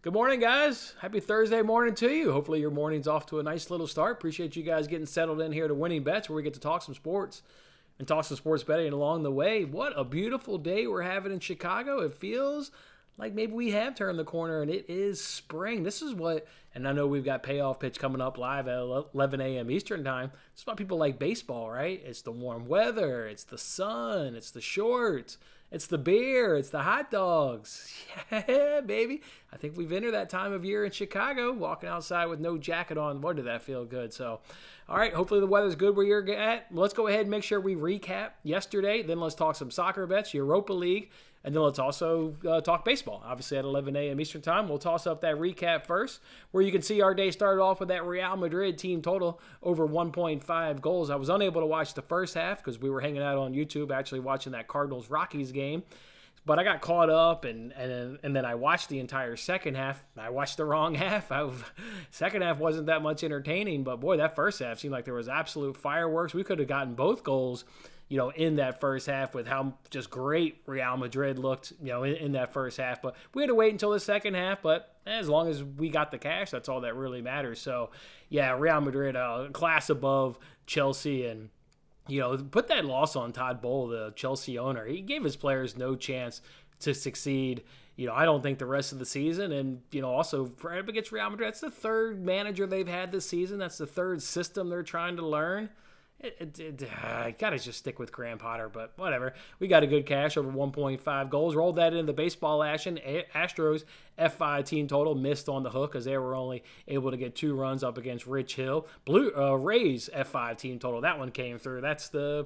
Good morning, guys. Happy Thursday morning to you. Hopefully your morning's off to a nice little start. Appreciate you guys getting settled in here to Winning Bets, where we get to talk some sports and talk some sports betting along the way. What a beautiful day we're having in Chicago. It feels like maybe we have turned the corner, and it is spring. This is what, and I know we've got Payoff Pitch coming up live at 11 a.m. Eastern time. This is why people like baseball, right? It's the warm weather, it's the sun, it's the shorts, it's the beer, it's the hot dogs. Yeah, baby. I think we've entered that time of year in Chicago, walking outside with no jacket on. Boy, did that feel good. So, all right, hopefully the weather's good where you're at. Let's go ahead and make sure we recap yesterday. Then let's talk some soccer bets, Europa League, and then let's also talk baseball. Obviously at 11 a.m. Eastern time. We'll toss up that recap first, where you can see our day started off with that Real Madrid team total over 1.5 goals. I was unable to watch the first half because we were hanging out on YouTube actually watching that Cardinals-Rockies game. But I got caught up, and then I watched the entire second half. I watched the wrong half. Second half wasn't that much entertaining, but boy, that first half seemed like there was absolute fireworks. We could have gotten both goals, in that first half with how just great Real Madrid looked, in that first half. But we had to wait until the second half. But as long as we got the cash, that's all that really matters. So, yeah, Real Madrid, a class above Chelsea, and put that loss on Todd Bowl, the Chelsea owner. He gave his players no chance to succeed. I don't think the rest of the season. And, also against Real Madrid, that's the third manager they've had this season. That's the third system they're trying to learn. I got to just stick with Graham Potter, but whatever. We got a good cash over 1.5 goals. Rolled that into the baseball action. Astros F5 team total missed on the hook because they were only able to get 2 runs up against Rich Hill. Rays F5 team total. That one came through. That's the,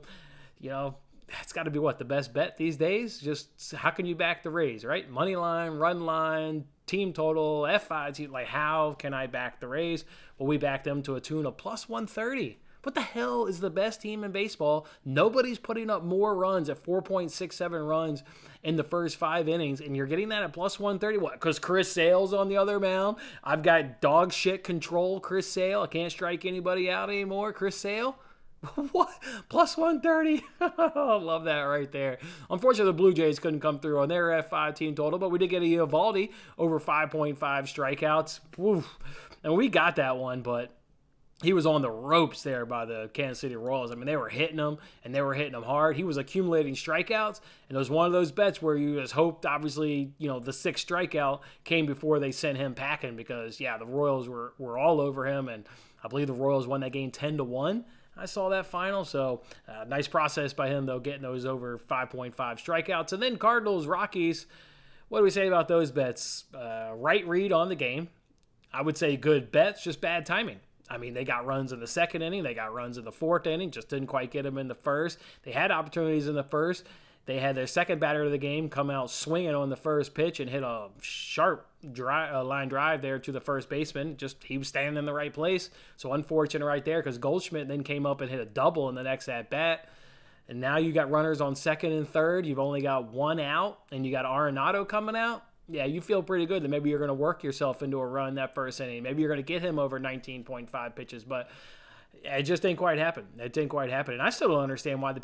that's got to be the best bet these days. Just how can you back the Rays, right? Money line, run line, team total, F5 team. Like, how can I back the Rays? Well, we backed them to a tune of plus 130. What the hell is the best team in baseball? Nobody's putting up more runs at 4.67 runs in the first 5 innings, and you're getting that at plus 130. What? Because Chris Sale's on the other mound? I've got dog shit control Chris Sale. I can't strike anybody out anymore. Chris Sale? What? Plus 130? I love that right there. Unfortunately, the Blue Jays couldn't come through on their F5 team total, but we did get a Eovaldi over 5.5 strikeouts. Oof. And we got that one, but he was on the ropes there by the Kansas City Royals. I mean, they were hitting him, and they were hitting him hard. He was accumulating strikeouts, and it was one of those bets where you just hoped, obviously, the 6th strikeout came before they sent him packing because, yeah, the Royals were all over him, and I believe the Royals won that game 10-1. I saw that final, so nice process by him, though, getting those over 5.5 strikeouts. And then Cardinals, Rockies, what do we say about those bets? Right read on the game. I would say good bets, just bad timing. I mean, they got runs in the second inning. They got runs in the fourth inning. Just didn't quite get them in the first. They had opportunities in the first. They had their second batter of the game come out swinging on the first pitch and hit a sharp line drive there to the first baseman. Just he was standing in the right place. So unfortunate right there because Goldschmidt then came up and hit a double in the next at-bat. And now you got runners on second and third. You've only got 1 out, and you got Arenado coming out. Yeah, you feel pretty good that maybe you're going to work yourself into a run that first inning. Maybe you're going to get him over 19.5 pitches, but it just didn't quite happen. It didn't quite happen. And I still don't understand why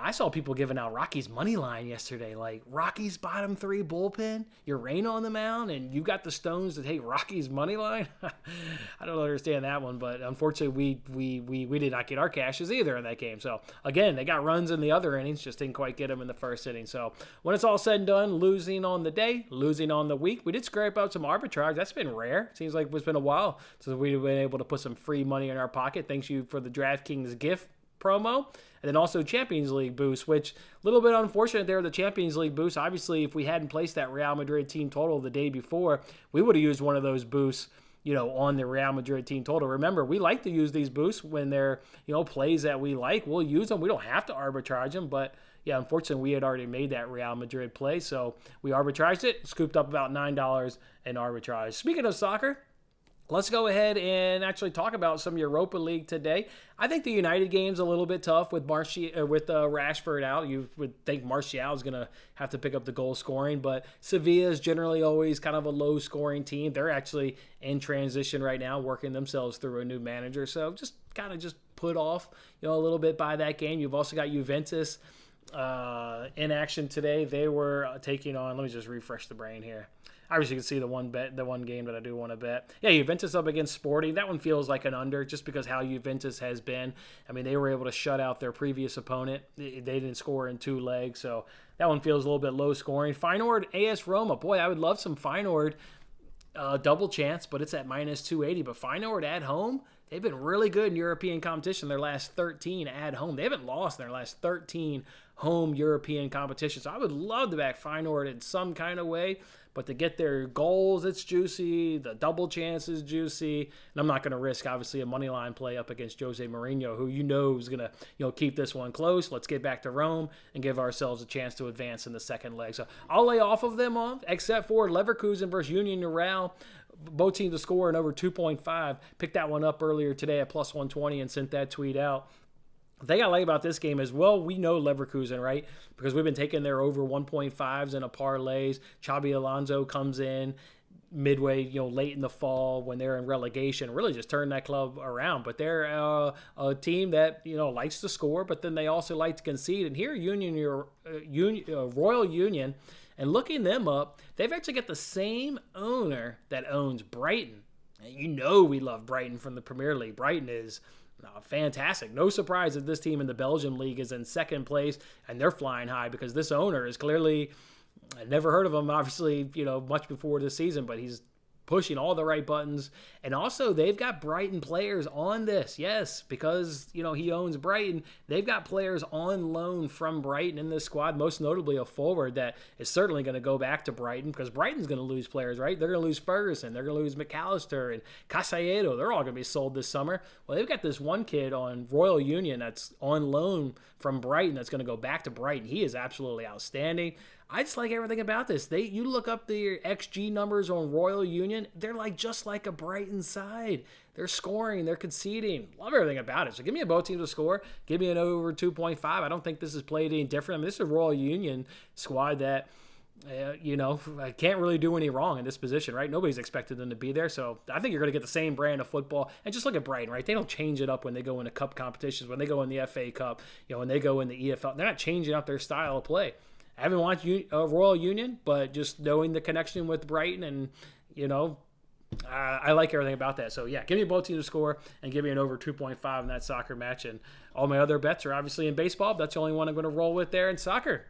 I saw people giving out Rockies money line yesterday. Like, Rockies bottom 3 bullpen, you're rain on the mound, and you got the stones to take Rockies money line. I don't understand that one, but unfortunately we did not get our cashes either in that game. So again, they got runs in the other innings, just didn't quite get them in the first inning. So when it's all said and done, losing on the day, losing on the week, we did scrape out some arbitrage. That's been rare. Seems like it's been a while since we've been able to put some free money in our pocket. Thanks you for the DraftKings gift promo. And then also Champions League boost, which a little bit unfortunate there, the Champions League boost. Obviously, if we hadn't placed that Real Madrid team total the day before, we would have used one of those boosts, on the Real Madrid team total. Remember, we like to use these boosts when they're, plays that we like. We'll use them. We don't have to arbitrage them, but yeah, unfortunately, we had already made that Real Madrid play, so we arbitraged it, scooped up about $9 in arbitrage. Speaking of soccer, let's go ahead and actually talk about some Europa League today. I think the United game's a little bit tough with Rashford out. You would think Martial is going to have to pick up the goal scoring, but Sevilla is generally always kind of a low-scoring team. They're actually in transition right now, working themselves through a new manager. So just kind of put off, a little bit by that game. You've also got Juventus in action today. They were taking on, let me just refresh the brain here. Obviously, you can see the one game that I do want to bet. Yeah, Juventus up against Sporting. That one feels like an under just because how Juventus has been. I mean, they were able to shut out their previous opponent. They didn't score in 2 legs, so that one feels a little bit low scoring. Feyenoord, AS Roma. Boy, I would love some Feyenoord double chance, but it's at minus 280. But Feyenoord at home, they've been really good in European competition their last 13 at home. They haven't lost in their last 13 home European competitions. So I would love to back Feyenoord in some kind of way, but to get their goals, it's juicy. The double chance is juicy. And I'm not going to risk, obviously, a money line play up against Jose Mourinho, who is going to keep this one close. Let's get back to Rome and give ourselves a chance to advance in the second leg. So I'll lay off of them except for Leverkusen versus Union Real. Both teams to score in over 2.5. Picked that one up earlier today at plus 120 and sent that tweet out. The thing I like about this game is, well, we know Leverkusen, right? Because we've been taking their over 1.5s in a parlays. Xabi Alonso comes in midway, late in the fall when they're in relegation, really just turn that club around. But they're a team that, likes to score, but then they also like to concede. And here, Royal Union, and looking them up, they've actually got the same owner that owns Brighton. And we love Brighton from the Premier League. Brighton is fantastic. No surprise that this team in the Belgium league is in second place, and they're flying high because this owner is clearly, I never heard of him, obviously, much before this season, but he's pushing all the right buttons. And also, they've got Brighton players on this. Yes, because, he owns Brighton. They've got players on loan from Brighton in this squad, most notably a forward that is certainly going to go back to Brighton because Brighton's going to lose players, right? They're going to lose Ferguson. They're going to lose McAllister and Casaledo. They're all going to be sold this summer. Well, they've got this one kid on Royal Union that's on loan from Brighton that's going to go back to Brighton. He is absolutely outstanding. I just like everything about this. You look up the XG numbers on Royal Union, they're just like a Brighton side. They're scoring, they're conceding. Love everything about it. So give me a both teams to score. Give me an over 2.5. I don't think this is played any different. I mean, this is a Royal Union squad that, I can't really do any wrong in this position, right? Nobody's expected them to be there. So I think you're going to get the same brand of football. And just look at Brighton, right? They don't change it up when they go into cup competitions, when they go in the FA Cup, when they go in the EFL. They're not changing up their style of play. I haven't watched Royal Union, but just knowing the connection with Brighton and, I like everything about that. So, yeah, give me both teams to score and give me an over 2.5 in that soccer match. And all my other bets are obviously in baseball. That's the only one I'm going to roll with there in soccer.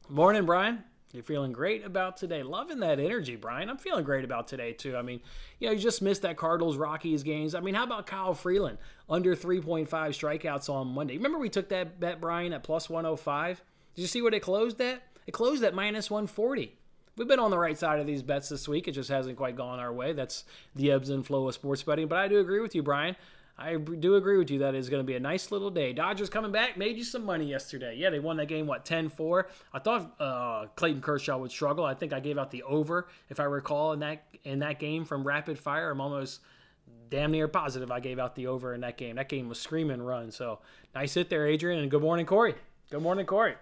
Morning, Brian. You're feeling great about today. Loving that energy, Brian. I'm feeling great about today, too. I mean, you just missed that Cardinals-Rockies games. I mean, how about Kyle Freeland? Under 3.5 strikeouts on Monday. Remember we took that bet, Brian, at plus 105? Did you see what it closed at? It closed at minus 140. We've been on the right side of these bets this week. It just hasn't quite gone our way. That's the ebbs and flow of sports betting. But I do agree with you, Brian. I do agree with you that it's going to be a nice little day. Dodgers coming back, made you some money yesterday. Yeah, they won that game, 10-4. I thought Clayton Kershaw would struggle. I think I gave out the over, if I recall, in that game from Rapid Fire. I'm almost damn near positive I gave out the over in that game. That game was screaming run. So nice hit there, Adrian, and good morning, Corey. Good morning, Corey.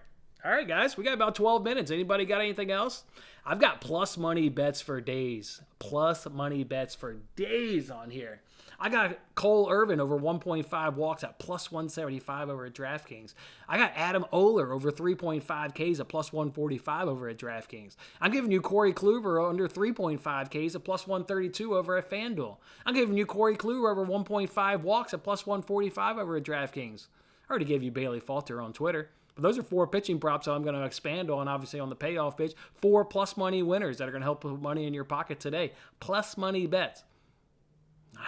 All right, guys, we got about 12 minutes. Anybody got anything else? I've got plus money bets for days. Plus money bets for days on here. I got Cole Irvin over 1.5 walks at plus 175 over at DraftKings. I got Adam Oler over 3.5 Ks at plus 145 over at DraftKings. I'm giving you Corey Kluber under 3.5 Ks at plus 132 over at FanDuel. I'm giving you Corey Kluber over 1.5 walks at plus 145 over at DraftKings. I already gave you Bailey Falter on Twitter. But those are 4 pitching props I'm going to expand on, obviously, on the payoff pitch. 4 plus money winners that are going to help put money in your pocket today. Plus money bets.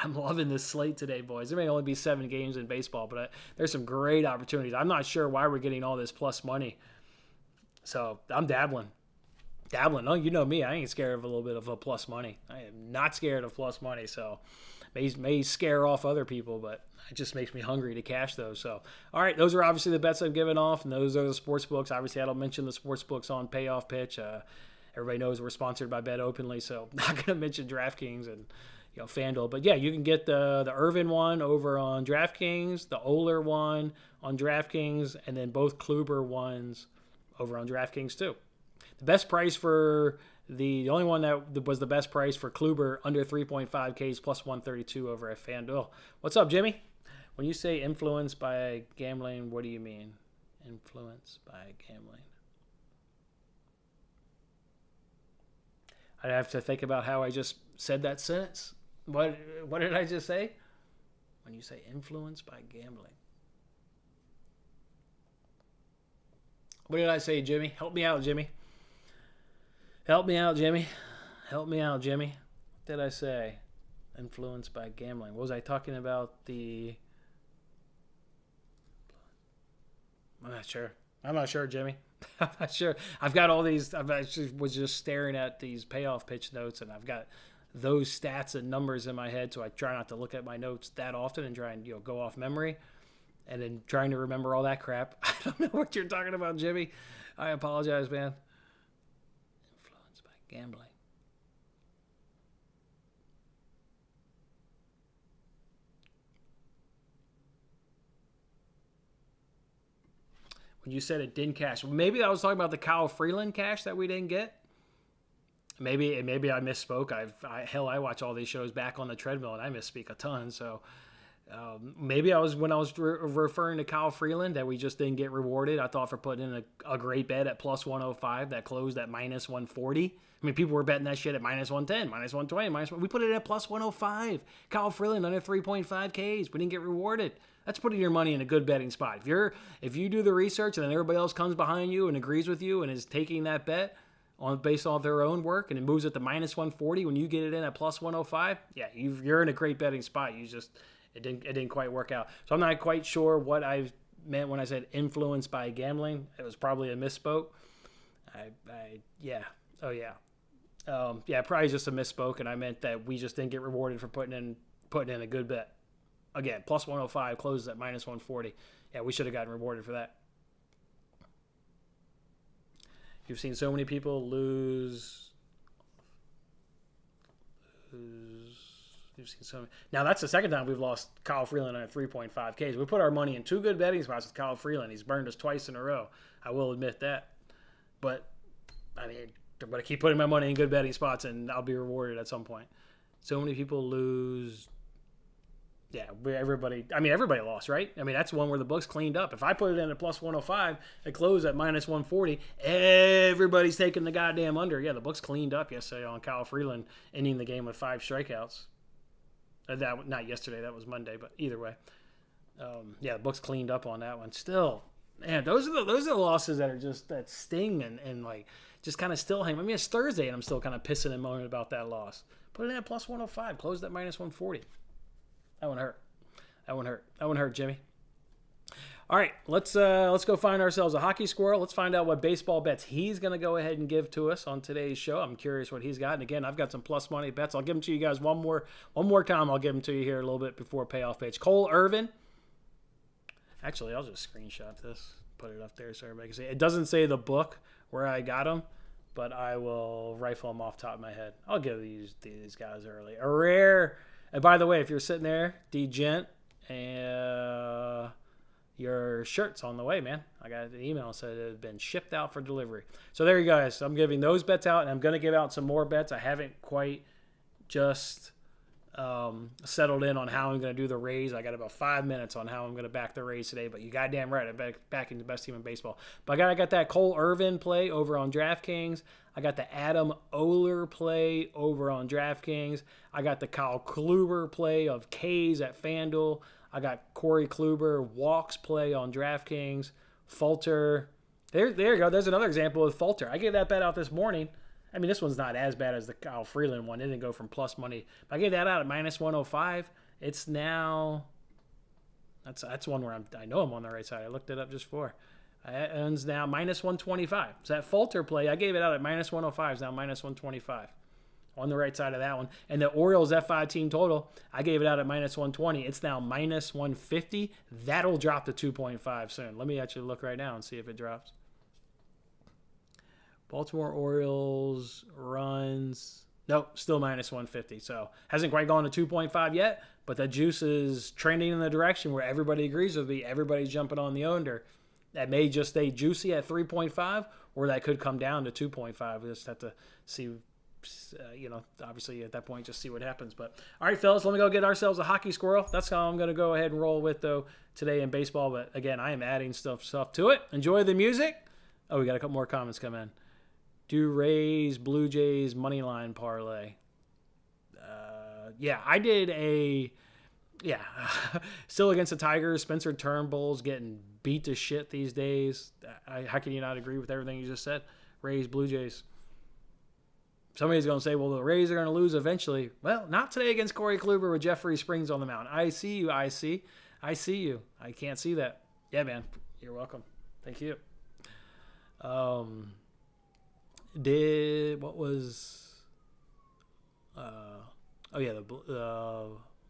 I'm loving this slate today, boys. There may only be 7 games in baseball, but there's some great opportunities. I'm not sure why we're getting all this plus money. So I'm dabbling. Oh, you know me. I ain't scared of a little bit of a plus money. I am not scared of plus money. So may scare off other people, but it just makes me hungry to cash those. So, all right, those are obviously the bets I've given off, and those are the sports books. Obviously, I don't mention the sports books on Payoff Pitch. Everybody knows we're sponsored by Bet Openly, so I'm not going to mention DraftKings and FanDuel. But, yeah, you can get the Irvin one over on DraftKings, the Oler one on DraftKings, and then both Kluber ones over on DraftKings too. The best price for the only one that was the best price for Kluber under 3.5 Ks plus 132 over at FanDuel. What's up, Jimmy? When you say influenced by gambling, what do you mean? Influenced by gambling. I have to think about how I just said that sentence. What did I just say? When you say influenced by gambling. What did I say, Jimmy? Help me out, Jimmy. Help me out, Jimmy. Help me out, Jimmy. What did I say? Influenced by gambling. What was I talking about? I'm not sure, Jimmy. I'm not sure. I've got all these. I actually was just staring at these payoff pitch notes, and I've got those stats and numbers in my head, so I try not to look at my notes that often and try and go off memory. And then trying to remember all that crap. I don't know what you're talking about, Jimmy. I apologize, man. Influenced by gambling. When you said it didn't cash, maybe I was talking about the Kyle Freeland cash that we didn't get. Maybe I misspoke. I watch all these shows back on the treadmill, and I misspeak a ton. So maybe when I was referring to Kyle Freeland that we just didn't get rewarded. I thought for putting in a great bet at plus 105 that closed at minus 140. I mean, people were betting that shit at minus 110, minus 120, we put it at plus 105. Kyle Freeland under 3.5 Ks. We didn't get rewarded. That's putting your money in a good betting spot. If you do the research and then everybody else comes behind you and agrees with you and is taking that bet based off their own work and it moves it to minus 140 when you get it in at plus 105, yeah, you're in a great betting spot. It didn't quite work out. So I'm not quite sure what I meant when I said influenced by gambling. It was probably a misspoke. Probably just a misspoke, and I meant that we just didn't get rewarded for putting in a good bet. Again, plus 105 closes at minus 140. Yeah, we should have gotten rewarded for that. You've seen so many people lose. You've seen so many. Now, that's the second time we've lost Kyle Freeland on 3.5 Ks. We put our money in two good betting spots with Kyle Freeland. He's burned us twice in a row. I will admit that. But, I mean, I'm going to keep putting my money in good betting spots, and I'll be rewarded at some point. So many people lose. Yeah, everybody lost, right? I mean, that's one where the books cleaned up. If I put it in at plus 105, it closed at minus 140, everybody's taking the goddamn under. Yeah, the books cleaned up yesterday on Kyle Freeland ending the game with 5 strikeouts. Not yesterday, that was Monday, but either way. The books cleaned up on that one. Still, man, those are the losses that sting and like just kind of still hang. I mean, it's Thursday, and I'm still kind of pissing and moaning about that loss. Put it in at plus 105, closed at minus 140. That wouldn't hurt, Jimmy. All right, let's go find ourselves a Hockey Squirrel. Let's find out what baseball bets he's going to go ahead and give to us on today's show. I'm curious what he's got. And again, I've got some plus money bets. I'll give them to you guys one more time. I'll give them to you here a little bit before payoff pitch. Cole Irvin. Actually, I'll just screenshot this, put it up there so everybody can see. It doesn't say the book where I got them, but I will rifle them off the top of my head. I'll give these guys early. A rare. And by the way, if you're sitting there, D-Gent, and your shirt's on the way, man. I got an email that said it had been shipped out for delivery. So there you guys. I'm giving those bets out, and I'm going to give out some more bets. I haven't quite just settled in on how I'm going to do the Rays. I got about 5 minutes on how I'm going to back the Rays today, but you goddamn right. I'm backing the best team in baseball. But I got that Cole Irvin play over on DraftKings. I got the Adam Oler play over on DraftKings. I got the Kyle Kluber play of K's at FanDuel. I got Corey Kluber walks play on DraftKings. Falter. There you go. There's another example of Falter. I gave that bet out this morning. I mean, this one's not as bad as the Kyle Freeland one. It didn't go from plus money. But I gave that out at minus 105. It's now... That's one where I know I'm on the right side. I looked it up just for. It ends now minus 125. So that Falter play, I gave it out at minus 105. It's now minus 125. On the right side of that one. And the Orioles F5 team total, I gave it out at minus 120. It's now minus 150. That'll drop to 2.5 soon. Let me actually look right now and see if it drops. Baltimore Orioles runs. Nope, still minus 150. So hasn't quite gone to 2.5 yet, but the juice is trending in the direction where everybody agrees with me. Everybody's jumping on the under. That may just stay juicy at 3.5, or that could come down to 2.5. We just have to see, obviously at that point, just see what happens. But all right, fellas, let me go get ourselves a Hockey Squirrel. That's how I'm going to go ahead and roll with, though, today in baseball. But again, I am adding stuff to it. Enjoy the music. Oh, we got a couple more comments come in. Do Rays, Blue Jays, money line parlay. Yeah, I did a... Yeah, still against the Tigers. Spencer Turnbull's getting beat to shit these days. How can you not agree with everything you just said? Rays, Blue Jays. Somebody's going to say, well, the Rays are going to lose eventually. Well, not today against Corey Kluber with Jeffrey Springs on the mound. I see you, I see you. I can't see that. Yeah, man. You're welcome. Thank you. The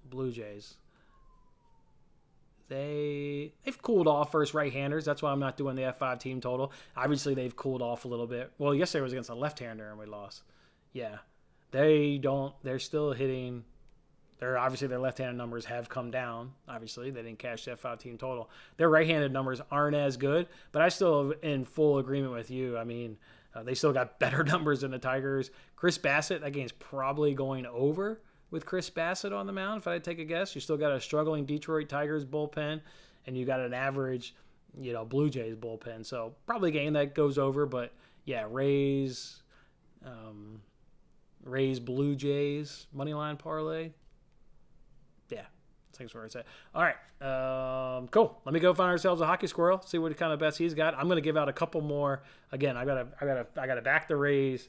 Blue Jays. They've cooled off versus right-handers. That's why I'm not doing the F5 team total. Obviously, they've cooled off a little bit. Well, yesterday was against a left-hander and we lost. Yeah. They're still hitting. Obviously, their left-handed numbers have come down. Obviously, they didn't cash the F5 team total. Their right-handed numbers aren't as good, but I still am in full agreement with you. I mean, they still got better numbers than the Tigers. Chris Bassett, that game's probably going over with Chris Bassett on the mound, if I had to take a guess. You still got a struggling Detroit Tigers bullpen, and you got an average, Blue Jays bullpen. So probably a game that goes over, but yeah, Rays, Blue Jays, moneyline parlay. Yeah, that's where it's at. All right, cool. Let me go find ourselves a Hockey Squirrel, see what kind of bets he's got. I'm going to give out a couple more. Again, I gotta back the Rays.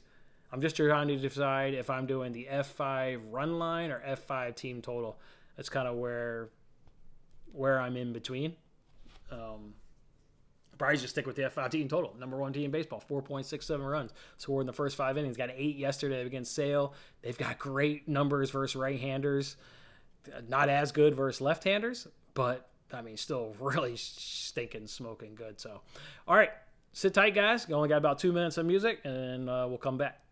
I'm just trying to decide if I'm doing the F5 run line or F5 team total. That's kind of where I'm in between. Probably just stick with the F5 team total. Number one team in baseball, 4.67 runs. Scored in the first 5 innings. Got 8 yesterday against Sale. They've got great numbers versus right-handers. Not as good versus left-handers, but, I mean, still really stinking, smoking good. So, all right. Sit tight, guys. We only got about 2 minutes of music, and we'll come back.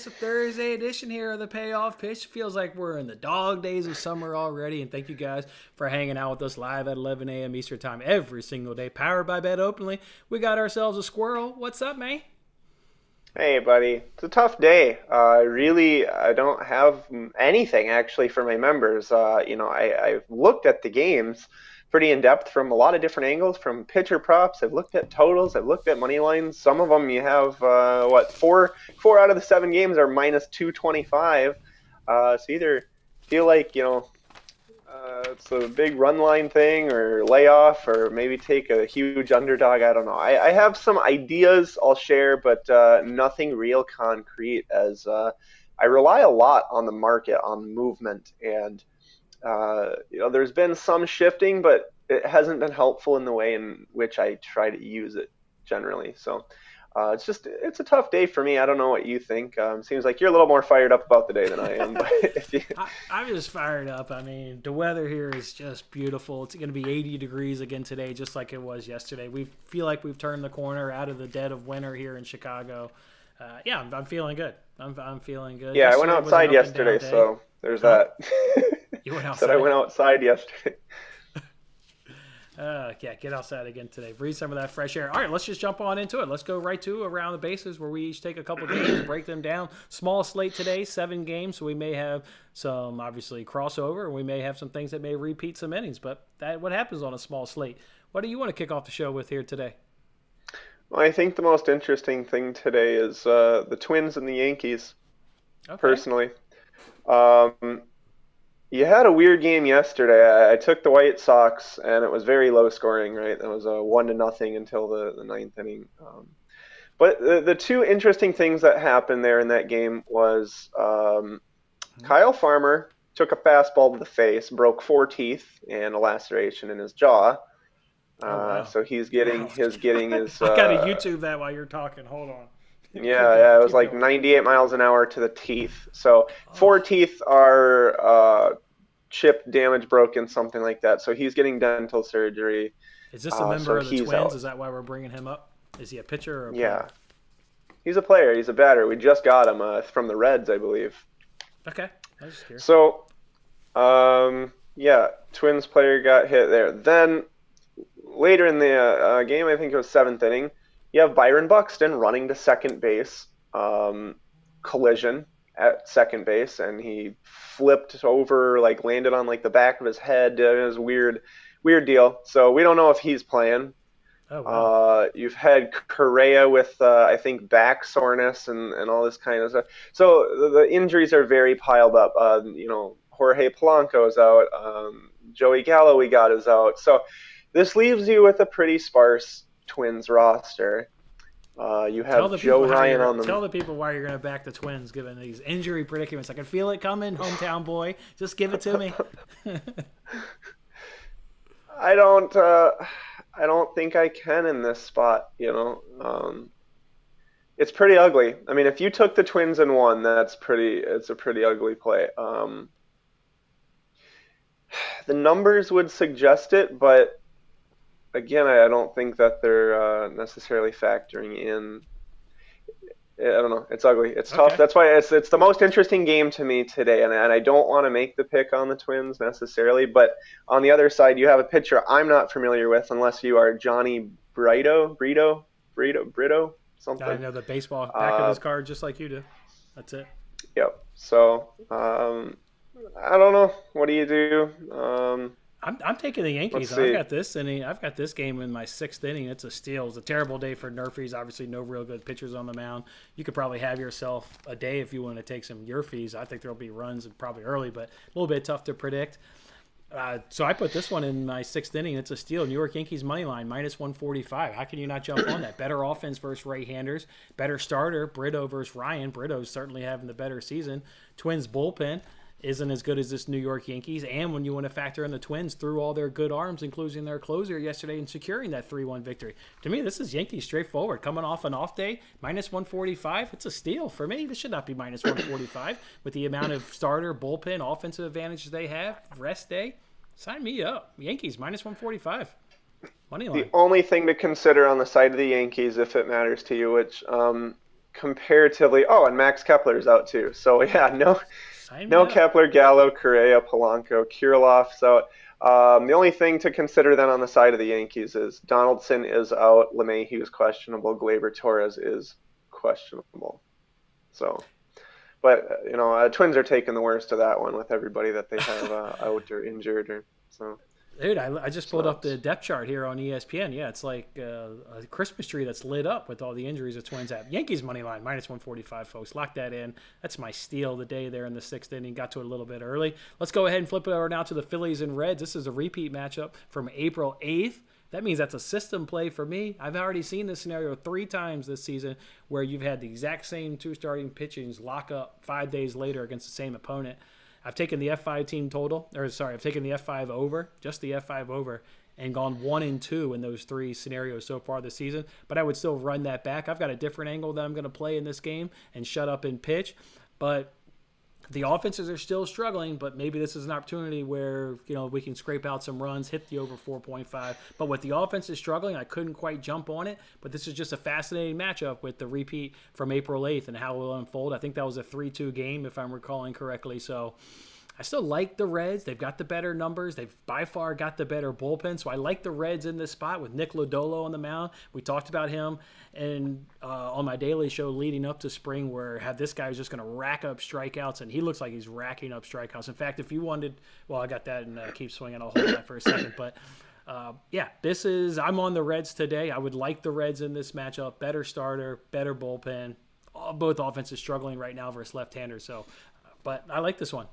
It's a Thursday edition here of the Payoff Pitch. Feels like we're in the dog days of summer already. And thank you guys for hanging out with us live at 11 a.m. Eastern Time every single day. Powered by Bet Openly. We got ourselves a squirrel. What's up, man? Hey, buddy. It's a tough day. I don't have anything actually for my members. I've looked at the games pretty in depth from a lot of different angles, from pitcher props. I've looked at totals. I've looked at money lines. Some of them you have, four out of the 7 games are minus 225. So either feel like, it's a big run line thing or layoff, or maybe take a huge underdog. I don't know. I have some ideas I'll share, but nothing real concrete, as I rely a lot on the market, on movement. And, there's been some shifting, but it hasn't been helpful in the way in which I try to use it generally. So it's a tough day for me. I don't know what you think. Seems like you're a little more fired up about the day than I am. But I'm just fired up. I mean, the weather here is just beautiful. It's going to be 80 degrees again today, just like it was yesterday. We feel like we've turned the corner out of the dead of winter here in Chicago. I'm feeling good. I'm feeling good. Yeah, I went outside yesterday, so there's that. You went outside? Said I went outside yesterday. Get outside again today. Breathe some of that fresh air. All right, let's just jump on into it. Let's go right to Around the Bases, where we each take a couple games, break them down. Small slate today, 7 games, so we may have some, obviously, crossover, and we may have some things that may repeat some innings, but what happens on a small slate? What do you want to kick off the show with here today? Well, I think the most interesting thing today is the Twins and the Yankees, personally. You had a weird game yesterday. I took the White Sox, and it was very low scoring, right? It was a 1-0 until the ninth inning. But the two interesting things that happened there in that game was Kyle Farmer took a fastball to the face, broke 4 teeth, and a laceration in his jaw. Wow. So he's getting his. I gotta YouTube that while you're talking. Hold on. Yeah, it was like 98 miles an hour to the teeth. So 4 teeth are chipped, damaged, broken, something like that. So he's getting dental surgery. Is this a member of the Twins? Out. Is that why we're bringing him up? Is he a pitcher or a player? Yeah. He's a player. He's a batter. We just got him from the Reds, I believe. Okay. I was just curious. So, Twins player got hit there. Then later in the game, I think it was 7th inning, you have Byron Buxton running to second base, collision at second base, and he flipped over, landed on the back of his head. It was a weird deal. So we don't know if he's playing. Oh, wow. You've had Correa with, I think, back soreness and all this kind of stuff. So the injuries are very piled up. Jorge Polanco's out. Joey Gallo we got is out. So this leaves you with a pretty sparse Twins roster. You have Joe Ryan on them. Tell the people why you're going to back the Twins, given these injury predicaments. I can feel it coming, hometown boy. Just give it to me. I don't think I can in this spot. It's pretty ugly. I mean, if you took the Twins and won, it's a pretty ugly play. The numbers would suggest it, but again, I don't think that they're necessarily factoring in. I don't know. It's ugly. It's tough. That's why it's the most interesting game to me today, and I don't want to make the pick on the Twins necessarily. But on the other side, you have a pitcher I'm not familiar with, unless you are Johnny Brito, something. I know the baseball back of his card just like you do. That's it. Yep. So I don't know. What do you do? I'm taking the Yankees. I've got this inning. I've got this game in my 6th inning. It's a steal. It's a terrible day for NRFIs. Obviously, no real good pitchers on the mound. You could probably have yourself a day if you want to take some YRFIs. I think there'll be runs probably early, but a little bit tough to predict. So I put this one in my 6th inning. It's a steal. New York Yankees money line minus 145. How can you not jump on that? Better offense versus right-handers. Better starter. Brito versus Ryan. Brito's certainly having the better season. Twins bullpen isn't as good as this New York Yankees. And when you want to factor in the Twins through all their good arms, including their closer yesterday and securing that 3-1 victory. To me, this is Yankees straightforward. Coming off an off day, minus 145. It's a steal for me. This should not be minus 145 with the amount of starter, bullpen, offensive advantages they have. Rest day. Sign me up. Yankees minus 145. Money line. The only thing to consider on the side of the Yankees, if it matters to you, which comparatively. Oh, and Max Kepler's out too. So yeah, Sign me no up. Kepler, Gallo, Correa, Polanco, Kirilloff. So the only thing to consider then on the side of the Yankees is Donaldson is out, LeMahieu is questionable, Gleyber Torres is questionable. So, but Twins are taking the worst of that one with everybody that they have out or injured or so. Dude, I just pulled up the depth chart here on ESPN. Yeah, it's like a Christmas tree that's lit up with all the injuries the Twins have. Yankees money line, -145, folks. Lock that in. That's my steal of the day there in the 6th inning. Got to it a little bit early. Let's go ahead and flip it over now to the Phillies and Reds. This is a repeat matchup from April 8th. That means that's a system play for me. I've already seen this scenario 3 times this season where you've had the exact same 2 starting pitchings lock up 5 days later against the same opponent. I've taken the F5 team total, I've taken the F5 over, just the F5 over, and gone 1-2 in those 3 scenarios so far this season. But I would still run that back. I've got a different angle that I'm going to play in this game and shut up and pitch. But the offenses are still struggling, but maybe this is an opportunity where, we can scrape out some runs, hit the over 4.5. But with the offenses struggling, I couldn't quite jump on it. But this is just a fascinating matchup with the repeat from April 8th and how it will unfold. I think that was a 3-2 game, if I'm recalling correctly. So I still like the Reds. They've got the better numbers. They've by far got the better bullpen. So I like the Reds in this spot with Nick Lodolo on the mound. We talked about him and on my daily show leading up to spring where this guy was just going to rack up strikeouts, and he looks like he's racking up strikeouts. In fact, if you wanted – well, I got that and keep swinging. I'll hold that for a second. But, I'm on the Reds today. I would like the Reds in this matchup. Better starter, better bullpen. Both offenses struggling right now versus left-handers. So, but I like this one.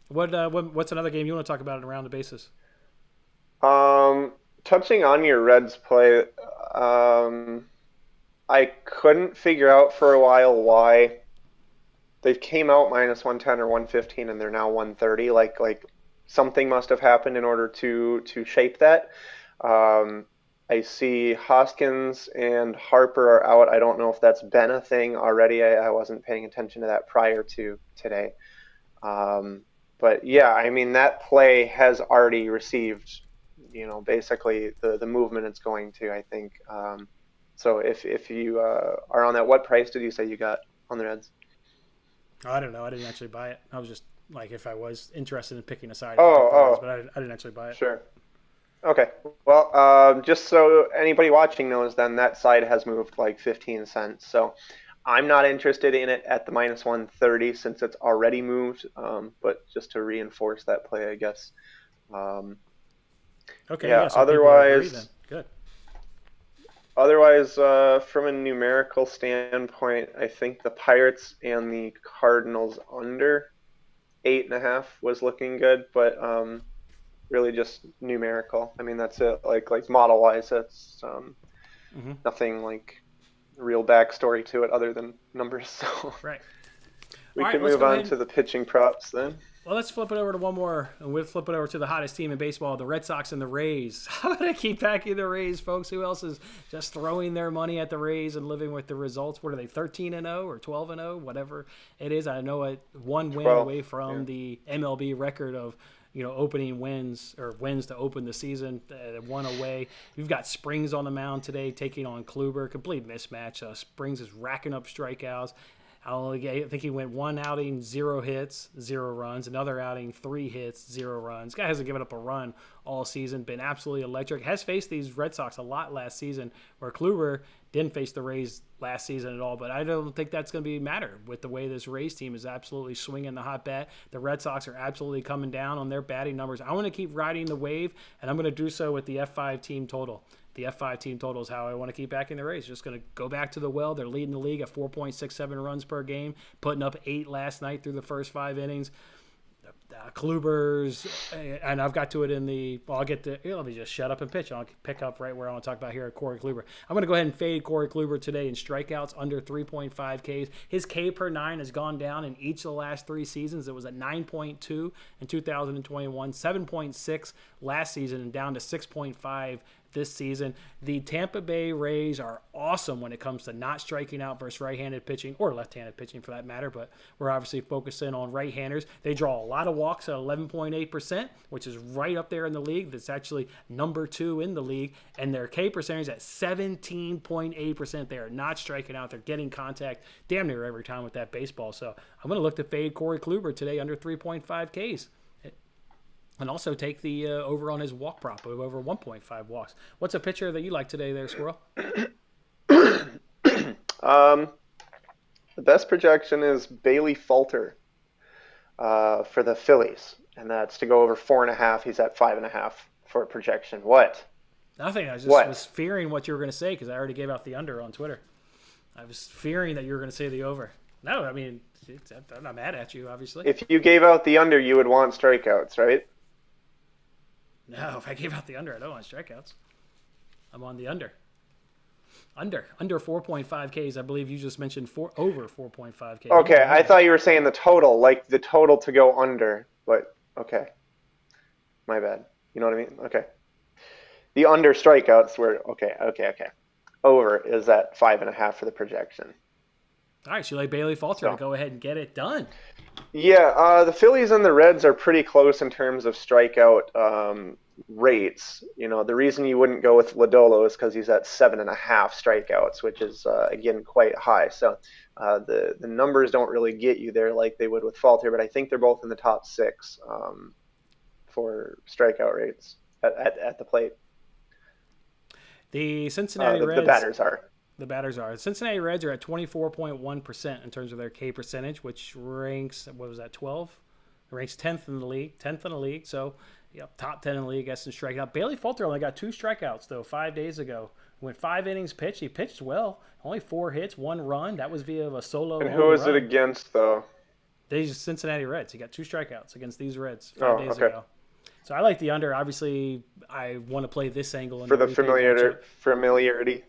What's another game you want to talk about around the bases? Touching on your Reds play, I couldn't figure out for a while why they came out -110 or 115 and they're now 130. Like something must have happened in order to shape that. I see Hoskins and Harper are out. I don't know if that's been a thing already. I wasn't paying attention to that prior to today. But yeah, I mean, that play has already received, basically the movement it's going to, I think. So if you are on that, what price did you say you got on the Reds? I don't know. I didn't actually buy it. I was just like, if I was interested in picking a side, but I didn't actually buy it. Sure. Okay. Well, just so anybody watching knows, then that side has moved like 15 cents. So I'm not interested in it at the -130 since it's already moved, but just to reinforce that play, I guess. Okay. Yeah. So otherwise, good. Otherwise, from a numerical standpoint, I think the Pirates and the Cardinals under 8.5 was looking good, but really just numerical. I mean, that's it. Like model-wise, it's nothing like real backstory to it other than numbers. So right. We can move on to the pitching props then. Well, let's flip it over to one more, and we'll flip it over to the hottest team in baseball, the Red Sox and the Rays. I'm going to keep backing the Rays, folks. Who else is just throwing their money at the Rays and living with the results? What are they, 13-0 or 12-0, whatever it is? I know it one win away from the MLB record of opening wins or wins to open the season, 1 away. We've got Springs on the mound today taking on Kluber. Complete mismatch. Springs is racking up strikeouts. I think he went 1 outing, 0 hits, 0 runs. Another outing, 3 hits, 0 runs. Guy hasn't given up a run all season. Been absolutely electric. Has faced these Red Sox a lot last season, where Kluber didn't face the Rays last season at all. But I don't think that's going to be matter with the way this Rays team is absolutely swinging the hot bat. The Red Sox are absolutely coming down on their batting numbers. I want to keep riding the wave, and I'm going to do so with the F5 team total. The F5 team total is how I want to keep backing the Rays. Just going to go back to the well. They're leading the league at 4.67 runs per game, putting up 8 last night through the first 5 innings. Kluber's, and I've got to it in the, well, I'll get to, let me just shut up and pitch. I'll pick up right where I want to talk about here at Corey Kluber. I'm going to go ahead and fade Corey Kluber today in strikeouts under 3.5 Ks. His K per 9 has gone down in each of the last 3 seasons. It was at 9.2 in 2021, 7.6 last season, and down to 6.5 this season. The Tampa Bay Rays are awesome when it comes to not striking out versus right-handed pitching, or left-handed pitching for that matter, but we're obviously focusing on right-handers. They draw a lot of walks at 11.8%, which is right up there in the league. That's actually number 2 in the league, and their K percentage at 17.8%. They are not striking out. They're getting contact damn near every time with that baseball. So I'm going to look to fade Corey Kluber today under 3.5 Ks. And also take the over on his walk prop of over 1.5 walks. What's a pitcher that you like today there, Squirrel? The best projection is Bailey Falter for the Phillies, and that's to go over 4.5. He's at 5.5 for a projection. What? Nothing. I just was fearing what you were going to say because I already gave out the under on Twitter. I was fearing that you were going to say the over. No, I mean, I'm not mad at you, obviously. If you gave out the under, you would want strikeouts, right? No, if I gave out the under, I don't want strikeouts. I'm on the under. Under 4.5 Ks. I believe you just mentioned over 4.5 Ks. Okay, I thought you were saying the total, like the total to go under. But okay, my bad. You know what I mean? Okay. The under strikeouts were okay. Over is at 5.5 for the projection. All right, so you like Bailey Falter to go ahead and get it done. Yeah, the Phillies and the Reds are pretty close in terms of strikeout rates. You know, the reason you wouldn't go with Lodolo is because he's at 7.5 strikeouts, which is, again, quite high. So the numbers don't really get you there like they would with Falter, but I think they're both in the top 6 for strikeout rates at the plate. The Cincinnati Reds. The batters are. The batters are. The Cincinnati Reds are at 24.1% in terms of their K percentage, which ranks, 12? It ranks 10th in the league. So, top 10 in the league, I guess, in strikeout. Bailey Falter only got 2 strikeouts, though, 5 days ago. Went 5 innings pitched. He pitched well. Only 4 hits, 1 run. That was via a solo And who was it against, though? These Cincinnati Reds. He got 2 strikeouts against these Reds 5 days ago. So I like the under. Obviously, I want to play this angle. For the familiarity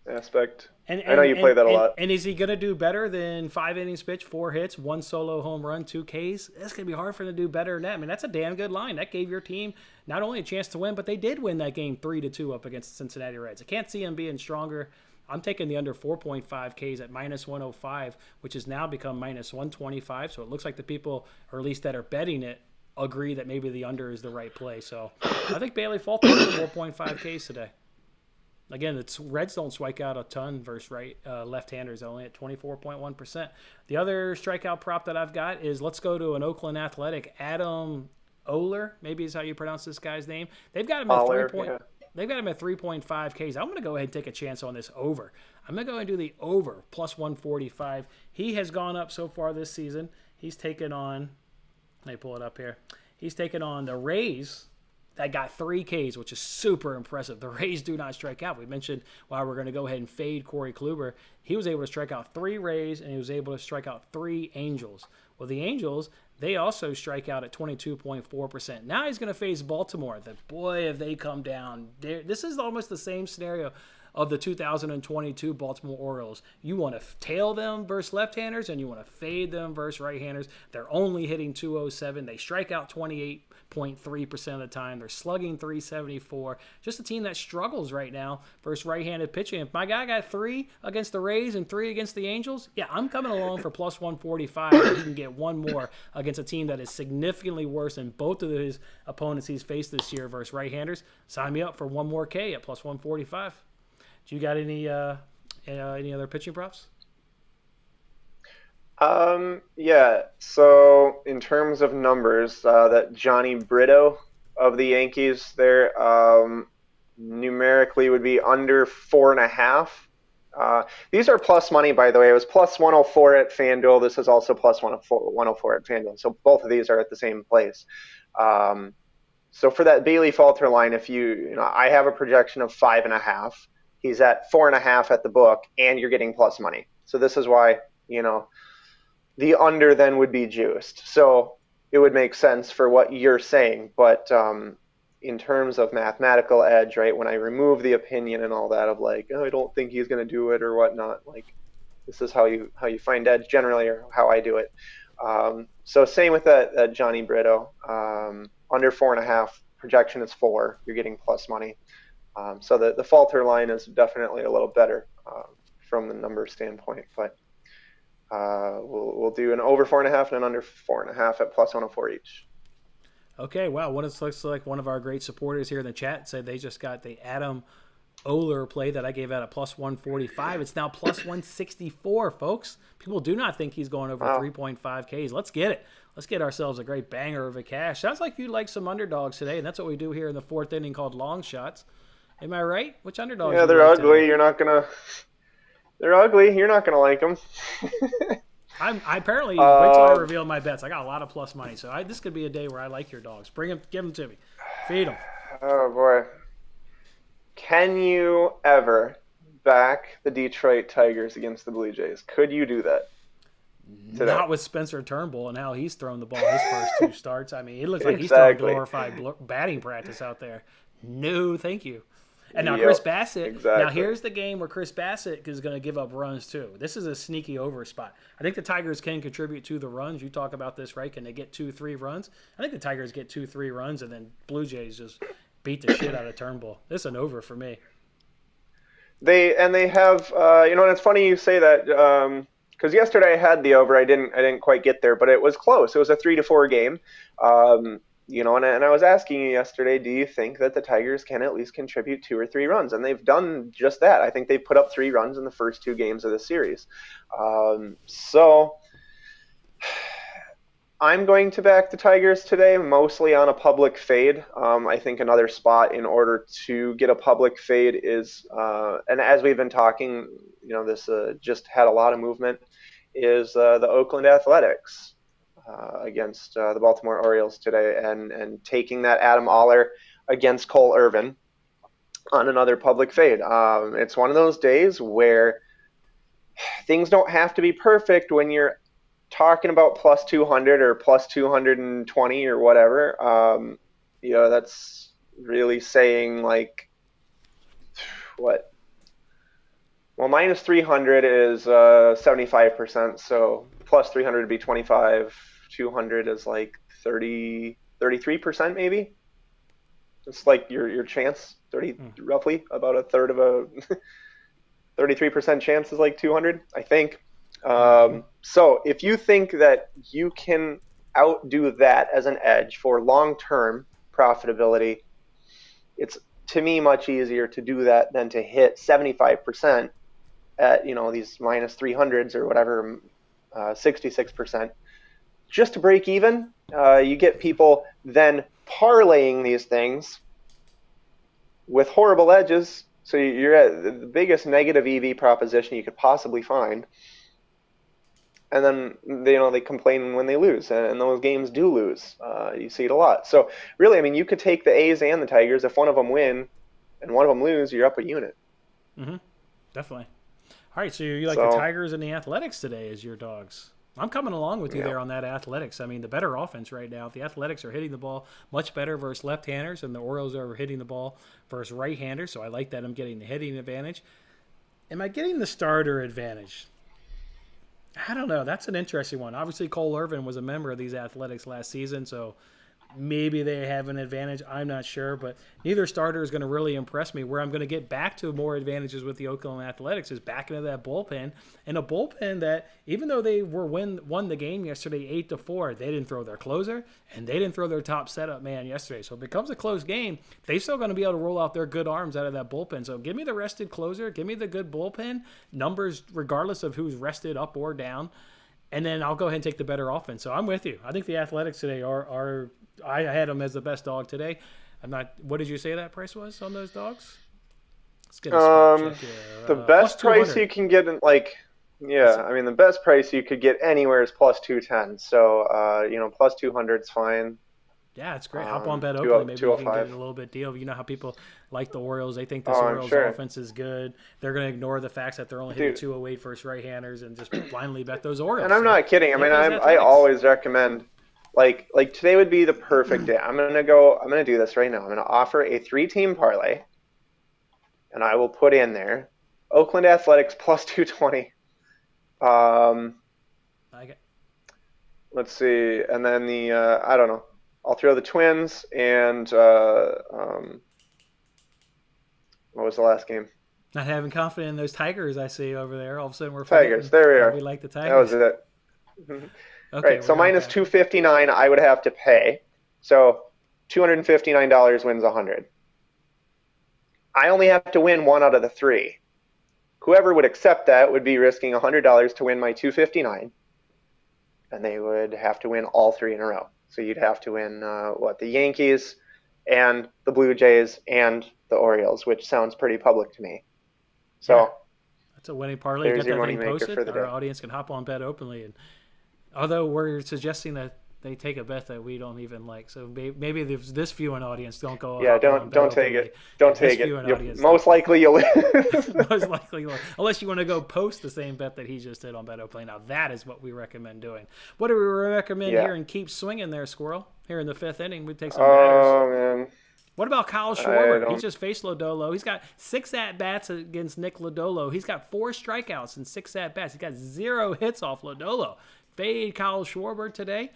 aspect. And I know you play that a lot. And is he going to do better than 5 innings pitched, 4 hits, 1 solo home run, 2 Ks? That's going to be hard for him to do better than that. I mean, that's a damn good line. That gave your team not only a chance to win, but they did win that game 3-2 up against the Cincinnati Reds. I can't see him being stronger. I'm taking the under 4.5 Ks at -105, which has now become -125. So it looks like the people, or at least that are betting it, agree that maybe the under is the right play. So I think Bailey Falter 4.5 Ks today. Again, the Reds don't strike out a ton versus left-handers, only at 24.1%. The other strikeout prop that I've got is let's go to an Oakland Athletic, Adam Oller, maybe is how you pronounce this guy's name. They've got him at 3.5 Ks. I'm going to go ahead and take a chance on this over. I'm going to go ahead and do the over, +145. He has gone up so far this season. He's taken on, let me pull it up here. He's taken on the Rays. That got 3 Ks, which is super impressive. The Rays do not strike out. We mentioned why we're going to go ahead and fade Corey Kluber. He was able to strike out 3 Rays, and he was able to strike out 3 Angels. Well, the Angels, they also strike out at 22.4%. Now he's going to face Baltimore. Boy, have they come down. This is almost the same scenario of the 2022 Baltimore Orioles. You want to tail them versus left-handers, and you want to fade them versus right-handers. They're only hitting 207. They strike out 28.3% of the time. They're slugging 374. Just a team that struggles right now versus right-handed pitching. If my guy got 3 against the Rays and 3 against the Angels, yeah, I'm coming along for +145. If he can get 1 more against a team that is significantly worse than both of his opponents he's faced this year versus right-handers. Sign me up for 1 more K at +145. Do you got any other pitching props? Yeah. So in terms of numbers, that Johnny Brito of the Yankees there, numerically would be under 4.5. These are plus money, by the way. It was +104 at FanDuel. This is also +104 at FanDuel. So both of these are at the same place. So for that Bailey Falter line, if I have a projection of 5.5. He's at 4.5 at the book, and you're getting plus money. So this is why, the under then would be juiced. So it would make sense for what you're saying. But in terms of mathematical edge, right, when I remove the opinion and all that of like, oh, I don't think he's going to do it or whatnot, like this is how you find edge generally, or how I do it. So same with that Johnny Brito. Under 4.5, projection is 4. You're getting plus money. So the falter line is definitely a little better from the number standpoint. But we'll do an over 4.5 and an under 4.5 at plus 104 each. Okay, wow. What it looks like one of our great supporters here in the chat said they just got the Adam Oler play that I gave out at plus 145. It's now plus 164, folks. People do not think he's going over 3.5 Ks. Let's get it. Let's get ourselves a great banger of a cash. Sounds like you like some underdogs today, and that's what we do here in the fourth inning called long shots. Am I right? Which underdogs? Yeah, they're like ugly. Today? You're not gonna. They're ugly. You're not gonna like them. I apparently wait till I reveal my bets. I got a lot of plus money, so this could be a day where I like your dogs. Bring them, give them to me, feed them. Oh boy. Can you ever back the Detroit Tigers against the Blue Jays? Could you do that today? Not with Spencer Turnbull and how he's thrown the ball his first two starts. I mean, it looks like he's throwing glorified batting practice out there. No, thank you. And now Chris Bassett. Exactly. Now here's the game where Chris Bassett is going to give up runs too. This is a sneaky over spot. I think the Tigers can contribute to the runs. You talk about this, right? Can they get 2-3 runs? I think the Tigers get 2-3 runs, and then Blue Jays just beat the shit out of Turnbull. This is an over for me. They have and it's funny you say that because yesterday I had the over. I didn't quite get there, but it was close. It was a 3-4 game. And I was asking you yesterday, do you think that the Tigers can at least contribute 2 or 3 runs? And they've done just that. I think they put up 3 runs in the first 2 games of the series. So I'm going to back the Tigers today, mostly on a public fade. I think another spot in order to get a public fade is, and as we've been talking, this just had a lot of movement, is the Oakland Athletics. Against the Baltimore Orioles today, and taking that Adam Oller against Cole Irvin on another public fade. It's one of those days where things don't have to be perfect when you're talking about plus 200 or plus 220 or whatever. That's really saying like what? Well, minus 300 is 75%, so plus 300 would be 25. 200 is like 33% maybe. It's like your chance, roughly about a third of a 33% chance is like 200, I think. So if you think that you can outdo that as an edge for long-term profitability, it's to me much easier to do that than to hit 75% at these minus 300s or whatever, 66%. Just to break even, you get people then parlaying these things with horrible edges. So you're at the biggest negative EV proposition you could possibly find. And then they complain when they lose, and those games do lose. You see it a lot. So really, I mean, you could take the A's and the Tigers. If one of them win and one of them lose, you're up a unit. Mm-hmm. Definitely. All right, so you like the Tigers and the Athletics today as your dogs. I'm coming along with you there on that Athletics. I mean, the better offense right now. If the Athletics are hitting the ball much better versus left-handers, and the Orioles are hitting the ball versus right-handers, so I like that I'm getting the hitting advantage. Am I getting the starter advantage? I don't know. That's an interesting one. Obviously, Cole Irvin was a member of these Athletics last season, so maybe they have an advantage. I'm not sure, but neither starter is going to really impress me. Where I'm going to get back to more advantages with the Oakland Athletics is back into that bullpen, and a bullpen that, even though they won the game yesterday 8-4, they didn't throw their closer, and they didn't throw their top setup man yesterday. So it becomes a close game. They're still going to be able to roll out their good arms out of that bullpen. So give me the rested closer. Give me the good bullpen. Numbers, regardless of who's rested up or down. And then I'll go ahead and take the better offense. So I'm with you. I think the Athletics today are I had them as the best dog today. I'm not. What did you say that price was on those dogs? Let's get a spot check here. The best price you can get in the best price you could get anywhere is plus 210. So plus 200 is fine. Yeah, it's great. Hop on Bet Oakley. Maybe you can get a little bit deal. You know how people like the Orioles. They think this Orioles offense is good. They're going to ignore the facts that they're only hitting 208 versus right-handers and just blindly bet those Orioles. And I'm not kidding. I mean, I always recommend, like today would be the perfect day. I'm going to do this right now. I'm going to offer a 3-team parlay, and I will put in there Oakland Athletics plus 220. Let's see. And then I don't know. I'll throw the Twins and What was the last game? Not having confidence in those Tigers I see over there. All of a sudden we're Tigers. forgetting There we that are. we like the That was Tigers. it. Okay, Right. So we're minus okay. 259, I would have to pay. So $259 wins 100. I only have to win one out of the three. Whoever would accept that would be risking $100 to win my 259, and they would have to win all three in a row. So you'd have to win the Yankees and the Blue Jays and the Orioles, which sounds pretty public to me. So yeah. That's a winning parlay. There's Get your that thing moneymaker posted. for the Our day. audience can hop on Bet Openly, and although we're suggesting that they take a bet that we don't even like, so maybe this viewing audience don't go. Yeah, don't take it. Don't take it. Most likely you'll lose. Most likely, unless you want to go post the same bet that he just did on Bet Openly. Now that is what we recommend doing. What do we recommend here and keep swinging there, Squirrel? Here in the fifth inning, we take some batters. Oh man. What about Kyle Schwarber? He just faced Lodolo. He's got 6 at-bats against Nick Lodolo. He's got 4 strikeouts and 6 at-bats. He's got 0 hits off Lodolo. Fade Kyle Schwarber today.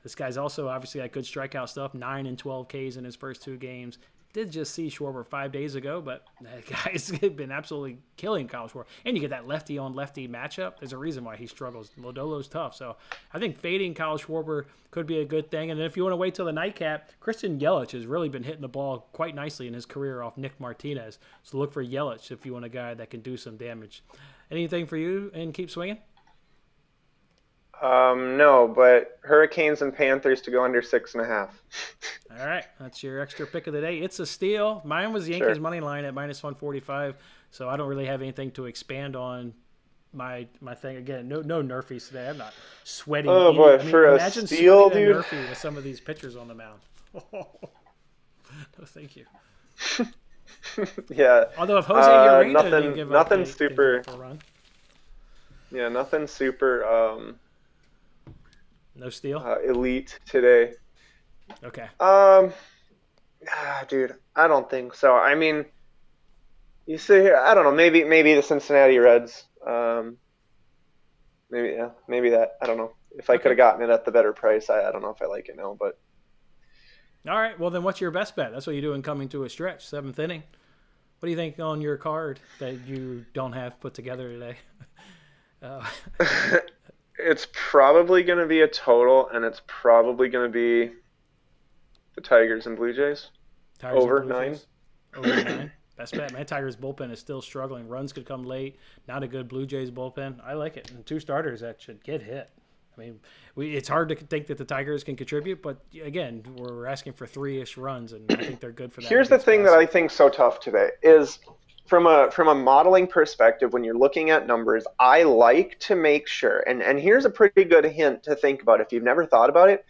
This guy's also obviously got good strikeout stuff, 9 and 12 Ks in his first 2 games. Did just see Schwarber 5 days ago, but that guy's been absolutely killing Kyle Schwarber. And you get that lefty-on-lefty matchup. There's a reason why he struggles. Lodolo's tough. So I think fading Kyle Schwarber could be a good thing. And then if you want to wait till the nightcap, Christian Yelich has really been hitting the ball quite nicely in his career off Nick Martinez. So look for Yelich if you want a guy that can do some damage. Anything for you and keep swinging? No, but Hurricanes and Panthers to go under 6.5. All right, that's your extra pick of the day. It's a steal. Mine was Yankees money line at minus 145, so I don't really have anything to expand on my thing. Again, no NRFIs today. I'm not sweating. Oh boy, for a imagine steal, sweating dude. a NRFI with some of these pitchers on the mound. No, thank you. Yeah. Although if Jose Urena nothing, didn't give nothing up super. a run. Yeah, nothing super. No steal. Elite today. Okay. Dude, I don't think so. I mean, you see here, I don't know. Maybe the Cincinnati Reds. Maybe that. I don't know. If I could have gotten it at the better price, I don't know if I like it now, but. All right. Well, then what's your best bet? That's what you do in coming to a stretch, 7th inning. What do you think on your card that you don't have put together today? It's probably going to be a total, and it's probably going to be the Tigers and Blue Jays. Over 9. Over 9. Best bet, man. Tigers bullpen is still struggling. Runs could come late. Not a good Blue Jays bullpen. I like it. And 2 starters that should get hit. I mean, it's hard to think that the Tigers can contribute, but again, we're asking for 3-ish runs, and I think they're good for that. Here's the thing that I think so tough today is from a modeling perspective, when you're looking at numbers, I like to make sure, and here's a pretty good hint to think about if you've never thought about it,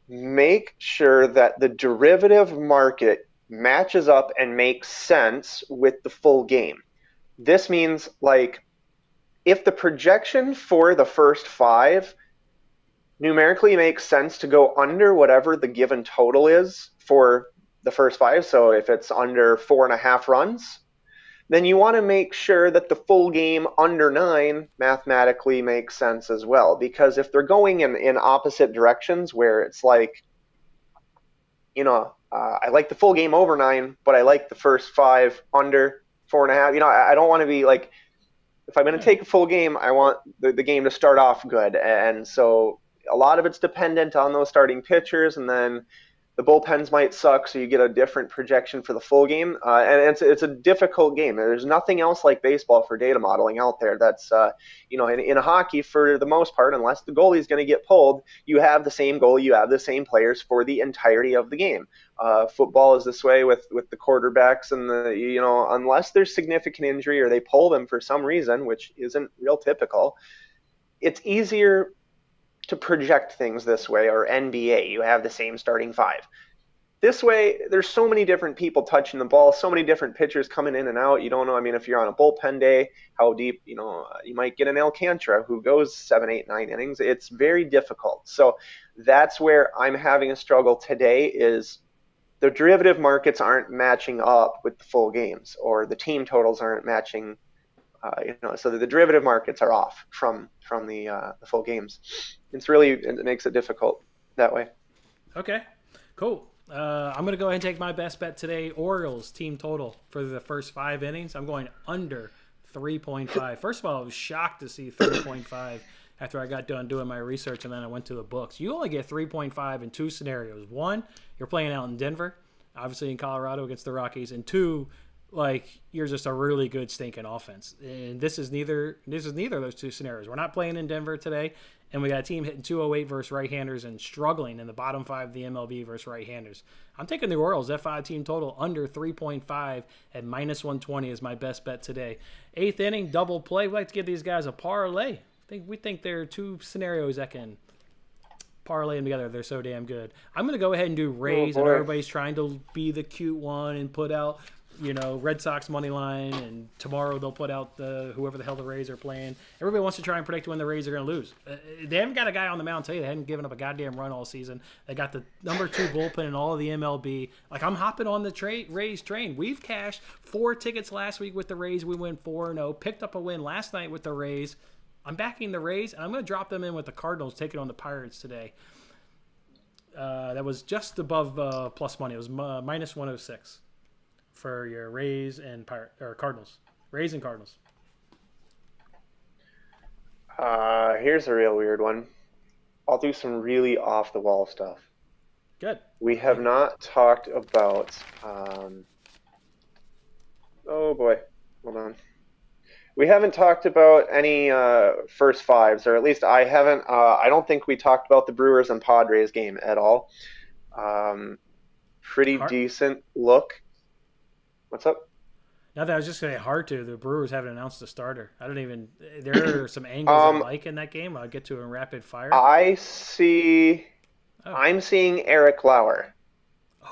make sure that the derivative market matches up and makes sense with the full game. This means, like, if the projection for the first 5 numerically makes sense to go under whatever the given total is for the first 5, so if it's under 4.5 runs, then you want to make sure that the full game under 9 mathematically makes sense as well. Because if they're going in opposite directions where it's like, I like the full game over 9, but I like the first 5 under 4.5, I don't want to be like, if I'm going to take a full game, I want the game to start off good. And so a lot of it's dependent on those starting pitchers, and then the bullpens might suck, so you get a different projection for the full game. And it's a difficult game. There's nothing else like baseball for data modeling out there. That's, in hockey, for the most part, unless the goalie is going to get pulled, you have the same goalie, you have the same players for the entirety of the game. Football is this way with the quarterbacks, and unless there's significant injury or they pull them for some reason, which isn't real typical, it's easier to project things this way. Or NBA, you have the same starting 5. This way, there's so many different people touching the ball, so many different pitchers coming in and out. You don't know. I mean, if you're on a bullpen day, how deep, you might get an Alcantara who goes 7, 8, 9 innings. It's very difficult. So that's where I'm having a struggle today is the derivative markets aren't matching up with the full games, or the team totals aren't matching, so the derivative markets are off from the full games. It makes it difficult that way. Okay, cool. I'm going to go ahead and take my best bet today. Orioles team total for the first 5 innings. I'm going under 3.5. First of all, I was shocked to see 3.5 after I got done doing my research, and then I went to the books. You only get 3.5 in 2 scenarios. 1, you're playing out in Denver, obviously in Colorado against the Rockies, and 2, like, you're just a really good stinking offense. And this is neither of those 2 scenarios. We're not playing in Denver today, and we got a team hitting 208 versus right-handers and struggling in the bottom 5 of the MLB versus right-handers. I'm taking the Orioles F5 team total under 3.5 at -120 is my best bet today. 8th inning, double play. We like to give these guys a parlay. We think there are 2 scenarios that can parlay them together. They're so damn good. I'm going to go ahead and do Rays, and everybody's trying to be the cute one and put out, Red Sox money line, and tomorrow they'll put out whoever the hell the Rays are playing. Everybody wants to try and predict when the Rays are going to lose. They haven't got a guy on the mound today. They haven't given up a goddamn run all season. They got the number 2 bullpen in all of the MLB. Like, I'm hopping on the Rays train. We've cashed 4 tickets last week with the Rays. We went 4-0. Picked up a win last night with the Rays. I'm backing the Rays, and I'm going to drop them in with the Cardinals, taking on the Pirates today. That was just above plus money. It was -106 for your Rays and Cardinals. Rays and Cardinals. Here's a real weird one. I'll do some really off-the-wall stuff. Good. We have not talked about... oh, boy. Hold on. We haven't talked about any first 5s, or at least I haven't. I don't think we talked about the Brewers and Padres game at all. Pretty decent look. What's up? Nothing. I was just saying hard to. The Brewers haven't announced a starter. I don't even. There are some angles I like in that game. I'll get to in rapid fire. I'm seeing Eric Lauer.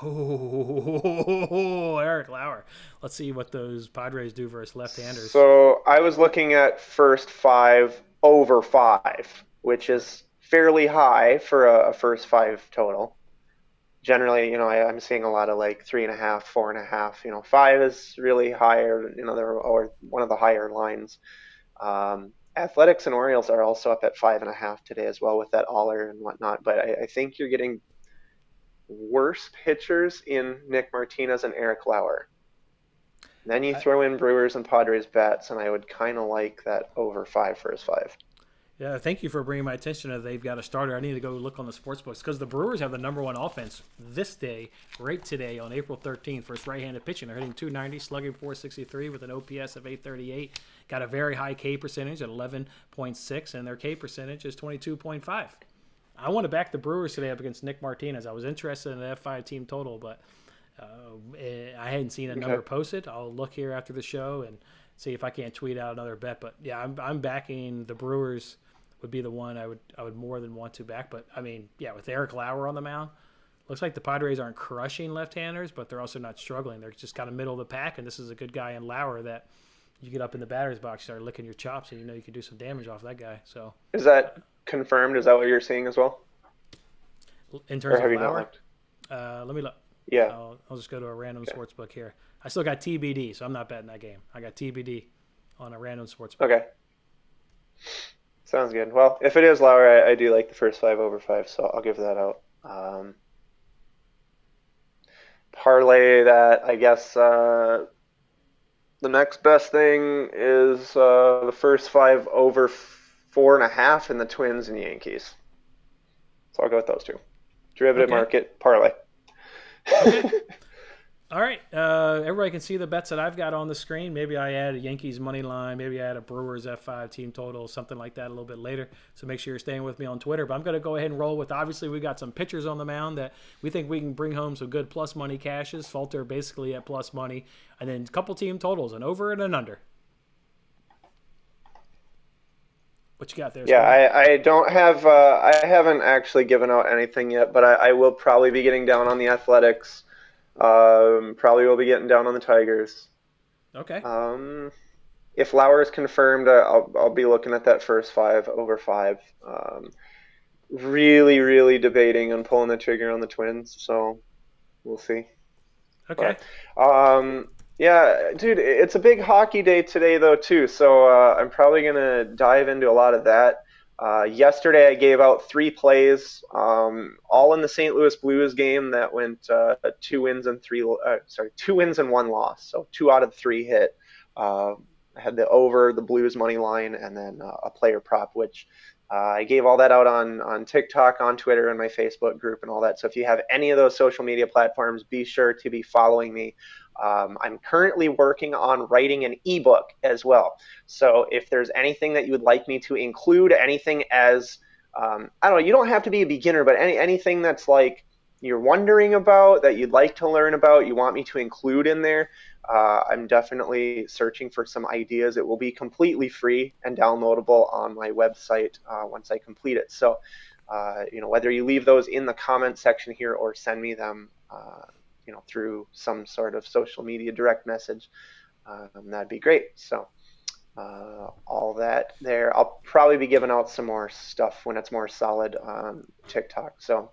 Oh, Eric Lauer. Let's see what those Padres do versus left-handers. So I was looking at first 5 over 5, which is fairly high for a first 5 total. Generally, I'm seeing a lot of like 3.5, 4.5. 5 is really higher. They're one of the higher lines. Athletics and Orioles are also up at 5.5 today as well with that Aller and whatnot. But I think you're getting worse pitchers in Nick Martinez and Eric Lauer. Then you throw in Brewers and Padres bats, and I would kind of like that over 5 first 5. Yeah, thank you for bringing my attention to they've got a starter. I need to go look on the sports books because the Brewers have the number 1 offense this day, right today on April 13th for its right-handed pitching. They're hitting .290, slugging .463 with an OPS of .838. Got a very high K percentage at 11.6, and their K percentage is 22.5. I want to back the Brewers today up against Nick Martinez. I was interested in the F5 team total, but I hadn't seen a number posted. I'll look here after the show and see if I can't tweet out another bet. But yeah, I'm backing the Brewers. Would be the one I would more than want to back. But I mean, yeah, with Eric Lauer on the mound, looks like the Padres aren't crushing left-handers, but they're also not struggling. They're just kind of middle of the pack, and this is a good guy in Lauer that you get up in the batter's box, start licking your chops, and you can do some damage off that guy. So is that confirmed? Is that what you're seeing as well? In terms of Lauer, let me look. Yeah, I'll just go to a random sports book here. I still got TBD, so I'm not betting that game. I got TBD on a random sports book. Okay. Sounds good. Well, if it is Lauer, I do like the first 5 over 5, so I'll give that out. Parlay that, I guess the next best thing is the first 5 over 4.5 in the Twins and Yankees. So I'll go with those 2. Derivative market, parlay. Okay. All right. Everybody can see the bets that I've got on the screen. Maybe I add a Yankees money line. Maybe I add a Brewers F5 team total, something like that a little bit later. So make sure you're staying with me on Twitter. But I'm going to go ahead and roll with, obviously, we got some pitchers on the mound that we think we can bring home some good plus money cashes. Falter basically at plus money. And then a couple team totals, an over and an under. What you got there? Yeah, I don't have, I haven't actually given out anything yet, but I will probably be getting down on the Athletics. Probably will be getting down on the Tigers. Okay. If Lauer is confirmed, I'll be looking at that first 5 over 5. Really debating on pulling the trigger on the Twins, so we'll see. Okay. But, yeah, dude, it's a big hockey day today though too, so I'm probably gonna dive into a lot of that. Yesterday I gave out 3 plays, all in the St. Louis Blues game that went 2 wins and 1 loss. So 2 out of 3 hit. I had the over, the Blues money line, and then a player prop, which I gave all that out on TikTok, on Twitter, and my Facebook group and all that. So if you have any of those social media platforms, be sure to be following me. I'm currently working on writing an ebook as well. So if there's anything that you would like me to include, anything as, I don't know, you don't have to be a beginner, but anything that's like you're wondering about, that you'd like to learn about, you want me to include in there, I'm definitely searching for some ideas. It will be completely free and downloadable on my website once I complete it. So, whether you leave those in the comment section here or send me them, through some sort of social media direct message, that'd be great. So, all that there. I'll probably be giving out some more stuff when it's more solid on TikTok. So,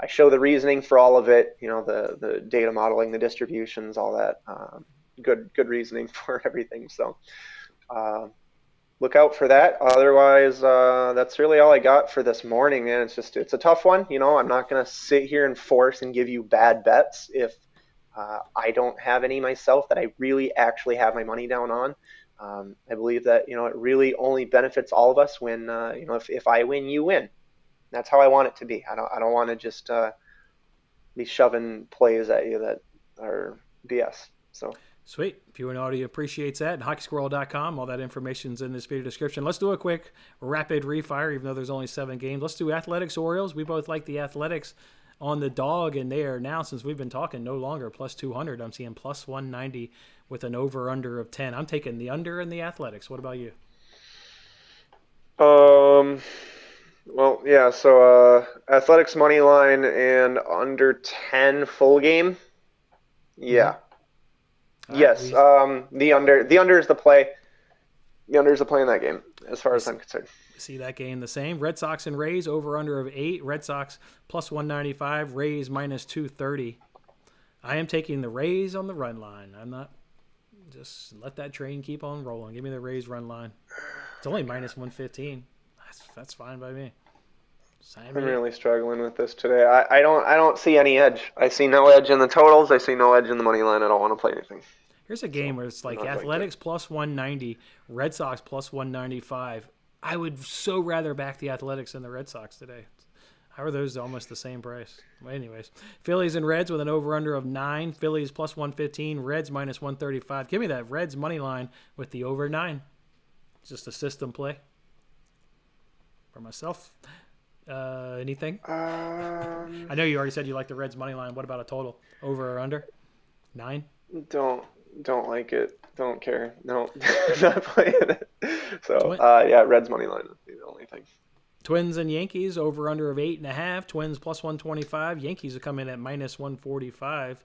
I show the reasoning for all of it, the data modeling, the distributions, all that. Good reasoning for everything. So look out for that. Otherwise, that's really all I got for this morning, man. It's a tough one. I'm not going to sit here and force and give you bad bets if I don't have any myself that I really actually have my money down on. I believe that, it really only benefits all of us when, if I win, you win. That's how I want it to be. I don't want to just be shoving plays at you that are BS. So sweet. Viewing audio appreciates that. And hockeysquirrel.com. All that information's in this video description. Let's do a quick rapid refire, even though there's only 7 games. Let's do Athletics Orioles. We both like the Athletics on the dog, and they are now, since we've been talking, no longer plus 200. I'm seeing plus 190 with an over-under of 10. I'm taking the under in the Athletics. What about you? Well, yeah, so Athletics money line and under 10 full game. Yeah. Mm-hmm. Yes, the under is the play. The under is the play in that game, as far as I'm concerned. See that game the same. Red Sox and Rays, over under of 8. Red Sox plus 195, Rays minus 230. I am taking the Rays on the run line. I'm not, just let that train keep on rolling. Give me the Rays run line. It's only minus 115. That's fine by me. I'm really struggling with this today. I don't see any edge. I see no edge in the totals. I see no edge in the money line. I don't want to play anything. Here's a game where it's like Athletics plus 190, Red Sox plus 195. I would so rather back the Athletics than the Red Sox today. How are those almost the same price? Well, anyways, Phillies and Reds with an over-under of 9. Phillies plus 115, Reds minus 135. Give me that Reds money line with the over 9. It's just a system play. For myself, anything? I know you already said you like the Reds money line. What about a total? Over or under? 9? Don't like it. Don't care. No, not playing it. So Reds money line would be the only thing. Twins and Yankees over under of 8.5. Twins plus 125. Yankees are coming in at minus 145.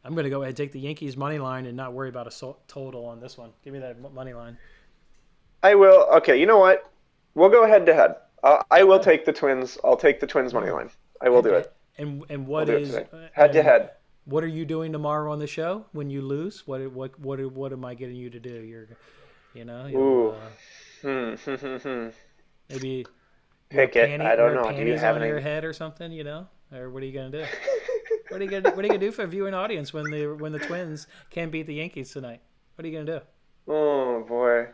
I'm going to go ahead and take the Yankees money line and not worry about a total on this one. Give me that money line. I will. Okay, you know what? We'll go head to head. I will take the Twins. I'll take the Twins money line. I will do it. And what is head to head? What are you doing tomorrow on the show when you lose? What am I getting you to do? Maybe pick it. I don't know. Do you have on your head or something? Or what are you gonna do? What are you gonna do for a viewing audience when the Twins can't beat the Yankees tonight? What are you gonna do? Oh boy.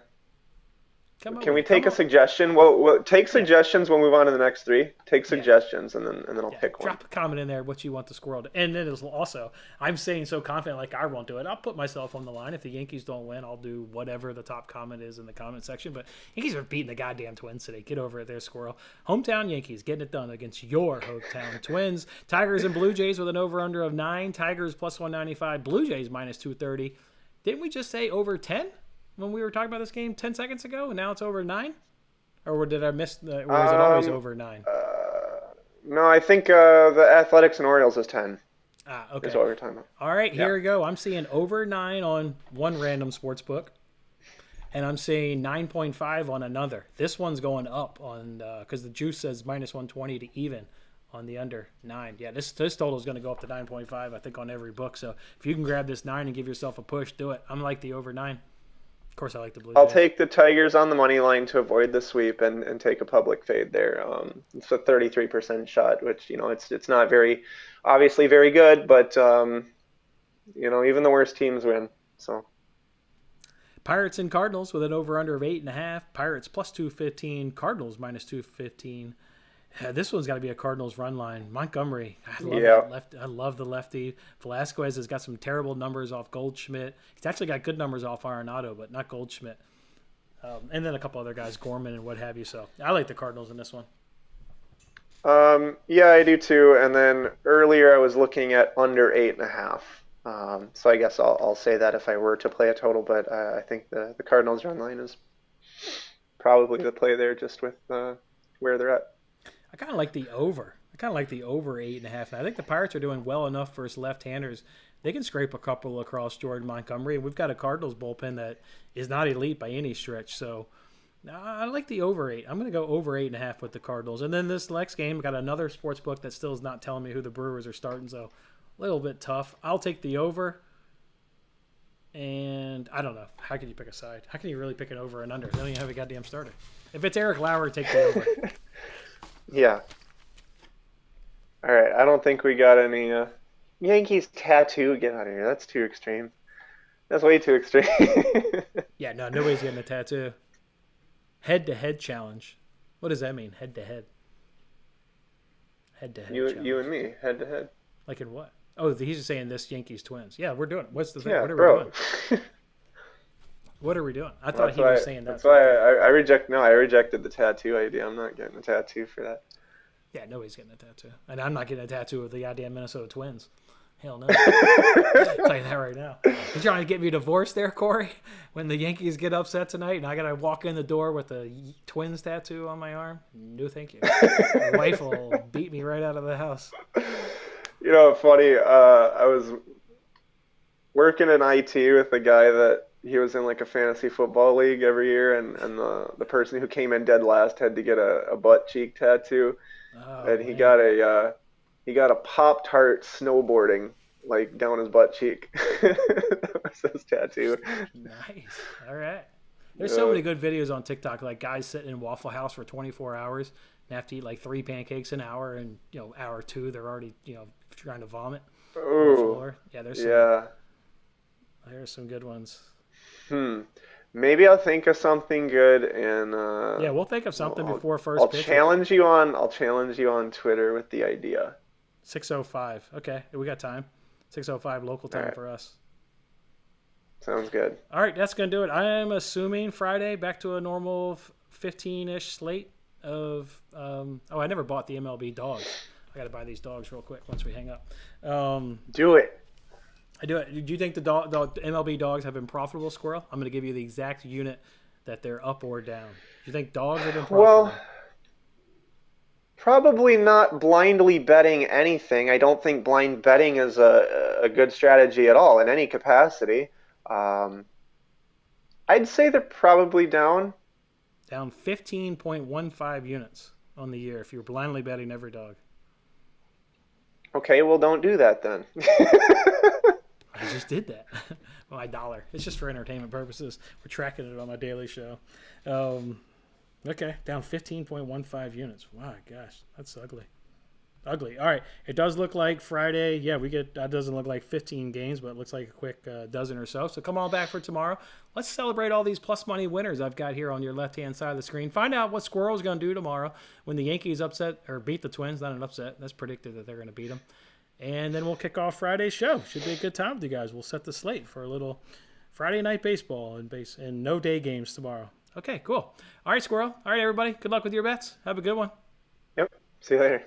Can we take a suggestion? We'll take suggestions. We'll move on to the next 3. Take suggestions, and then I'll pick one. Drop a comment in there what you want the squirrel to. And then also, I'm saying so confident like I won't do it. I'll put myself on the line. If the Yankees don't win, I'll do whatever the top comment is in the comment section. But Yankees are beating the goddamn Twins today. Get over it there, squirrel. Hometown Yankees getting it done against your hometown Twins. Tigers and Blue Jays with an over-under of 9. Tigers plus 195. Blue Jays minus 230. Didn't we just say over 10? When we were talking about this game 10 seconds ago, and now it's over 9? Or did I miss or is it always over 9? No, I think the Athletics and Orioles is 10. Okay. Is what we're talking about. All right, here we go. I'm seeing over 9 on one random sports book, and I'm seeing 9.5 on another. This one's going up on because the juice says minus 120 to even on the under 9. Yeah, this total is going to go up to 9.5, I think, on every book. So if you can grab this 9 and give yourself a push, do it. I'm like the over 9. Of course, I like the Blue I'll Jays. take the Tigers on the money line to avoid the sweep and take a public fade there. It's a 33% shot, which it's not very obviously very good, but even the worst teams win. So Pirates and Cardinals with an over/under of 8.5. Pirates plus 215. Cardinals minus 215. This one's got to be a Cardinals run line. Montgomery, I love that left. I love the lefty. Velasquez has got some terrible numbers off Goldschmidt. He's actually got good numbers off Arenado, but not Goldschmidt. And then a couple other guys, Gorman and what have you. So I like the Cardinals in this one. Yeah, I do too. And then earlier I was looking at under 8.5. So I guess I'll say that if I were to play a total, but I think the Cardinals run line is probably the play there, just with where they're at. I kind of like the over. I kind of like the over 8.5. And I think the Pirates are doing well enough versus left-handers. They can scrape a couple across Jordan Montgomery. And we've got a Cardinals bullpen that is not elite by any stretch. So I like the over 8. I'm going to go over 8.5 with the Cardinals. And then this next game, got another sports book that still is not telling me who the Brewers are starting. So a little bit tough. I'll take the over. And I don't know. How can you pick a side? How can you really pick an over and under? They don't even have a goddamn starter. If it's Eric Lauer, take the over. Yeah. All right. I don't think we got any Yankees tattoo. Get out of here. That's too extreme. That's way too extreme. Yeah, no, nobody's getting a tattoo. Head-to-head challenge. What does that mean? Head-to-head. Head-to-head challenge. You and me, head to head. Like in what? Oh, he's just saying this Yankees Twins. Yeah, we're doing it. What's the thing? Yeah, What are bro. we doing? What are we doing? I thought That's he why, was saying that. That's why I rejected the tattoo idea. I'm not getting a tattoo for that. Yeah, nobody's getting a tattoo. And I'm not getting a tattoo of the goddamn Minnesota Twins. Hell no. I'll tell you that right now. You trying to get me divorced there, Corey? When the Yankees get upset tonight and I got to walk in the door with a Twins tattoo on my arm? No, thank you. My wife will beat me right out of the house. Funny, I was working in IT with a guy that he was in like a fantasy football league every year, and the person who came in dead last had to get a butt cheek tattoo. Oh, and man. he got a Pop-Tart snowboarding like down his butt cheek. That was his tattoo. Nice. All right. There's so many good videos on TikTok, like guys sitting in Waffle House for 24 hours and have to eat like 3 pancakes an hour, and hour 2 they're already trying to vomit on the floor. Yeah, there's some good ones. Maybe I'll think of something good, and yeah, we'll think of something before first I'll pitch. challenge you on Twitter with the idea. 6:05. Okay, we got time. 6:05 local time for us. Sounds good. All right, that's gonna do it. I am assuming Friday back to a normal 15-ish slate of. I never bought the MLB dogs. I got to buy these dogs real quick once we hang up. Do it. I do it. Do you think the MLB dogs have been profitable, Squirrel? I'm going to give you the exact unit that they're up or down. Do you think dogs have been profitable? Well, probably not blindly betting anything. I don't think blind betting is a good strategy at all in any capacity. I'd say they're probably down. Down 15.15 units on the year if you're blindly betting every dog. Okay, well, don't do that then. I just did that. My dollar. It's just for entertainment purposes. We're tracking it on my daily show. Okay, down 15.15 units. My gosh, that's ugly. Ugly. All right, it does look like Friday. Yeah, that doesn't look like 15 games, but it looks like a quick dozen or so. So come on back for tomorrow. Let's celebrate all these plus money winners I've got here on your left-hand side of the screen. Find out what Squirrel's going to do tomorrow when the Yankees upset or beat the Twins. Not an upset. That's predicted that they're going to beat them. And then we'll kick off Friday's show. Should be a good time with you guys. We'll set the slate for a little Friday night baseball and no day games tomorrow. Okay, cool. All right, Squirrel. All right, everybody. Good luck with your bets. Have a good one. Yep. See you later.